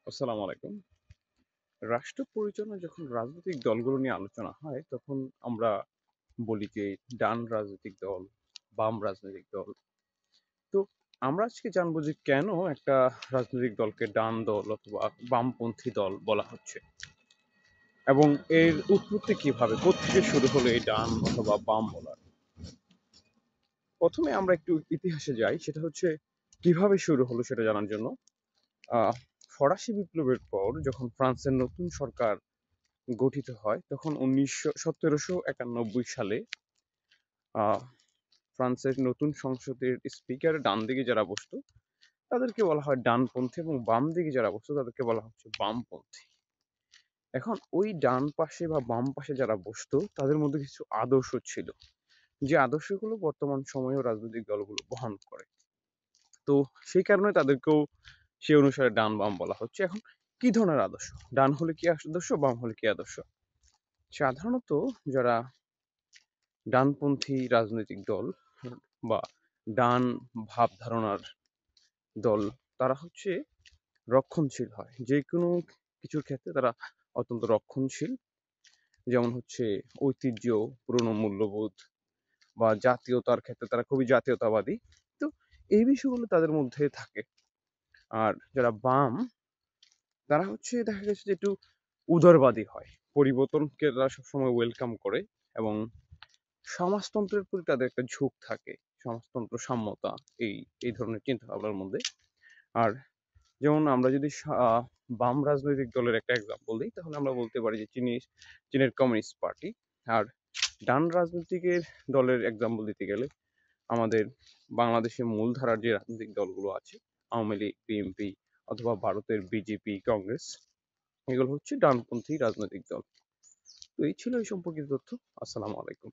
আসসালামু আলাইকুম। রাষ্ট্র পরিচালনায় যখন রাজনৈতিক দলগুলো নিয়ে আলোচনা হয়, তখন আমরা বলি যে ডান রাজনৈতিক দল, বাম রাজনৈতিক দল। তো আমরা আজকে জানবো যে কেন একটা রাজনৈতিক দলকে ডান দল অথবা বামপন্থী দল বলা হচ্ছে এবং এর উৎপত্তি কিভাবে, কোত্থেকে শুরু হলো এই ডান অথবা বাম বলার। প্রথমে আমরা একটু ইতিহাসে যাই, সেটা হচ্ছে কিভাবে শুরু হলো সেটা জানার জন্য। আহ ফরাসি বিপ্লবের পর যখন ফ্রান্সের নতুন সরকার গঠিত হয় তখন 1791 সালে আহ, ফ্রান্সের নতুন সংসদের স্পিকার ডান দিকে যারা বসতো তাদেরকে বলা হয় ডানপন্থী এবং বাম দিকে যারা বসতো তাদেরকে বলা হচ্ছে বামপন্থী। এখন ওই ডান পাশে বা বাম পাশে যারা বসতো তাদের মধ্যে কিছু আদর্শ ছিল, যে আদর্শগুলো বর্তমান সময়েও রাজনৈতিক দলগুলো বহন করে। তো সেই কারণে তাদেরকেও সে অনুসারে ডান বাম বলা হচ্ছে। এখন কি ধরনের আদর্শ? ডান হলে কি আদর্শ, বাম হলে কি আদর্শ? সাধারণত যারা ডানপন্থী রাজনৈতিক দল বা ডান ভাব ধারণার দল, তারা হচ্ছে রক্ষণশীল হয়। যে কোনো কিছুর ক্ষেত্রে তারা অত্যন্ত রক্ষণশীল। যেমন হচ্ছে ঐতিহ্য, পুরনো মূল্যবোধ বা জাতীয়তার ক্ষেত্রে তারা খুবই জাতীয়তাবাদী। তো এই বিষয়গুলো তাদের মধ্যে থাকে। আর যারা বাম, তারা হচ্ছে দেখা গেছে যে একটু উদারবাদী হয়, পরিবর্তনকে তারা সবসময় ওয়েলকাম করে এবং সমাজতন্ত্রের প্রতি তাদের একটা ঝোঁক থাকে। সমাজতন্ত্র, সাম্যতা, এই এই ধরনের চিন্তা ভাবনার মধ্যে। আর যেমন আমরা যদি বাম রাজনৈতিক দলের একটা এক্সাম্পল দিই, তাহলে আমরা বলতে পারি যে চীনের কমিউনিস্ট পার্টি। আর ডান রাজনৈতিকের দলের এক্সাম্পল দিতে গেলে আমাদের বাংলাদেশের মূলধারার যে রাজনৈতিক দলগুলো আছে, আওয়ামী লীগ, বিএনপি অথবা ভারতের বিজেপি, কংগ্রেস, এগুলো হচ্ছে ডানপন্থী রাজনৈতিক দল। তো এই ছিল এই সম্পর্কিত তথ্য। আসসালামু আলাইকুম।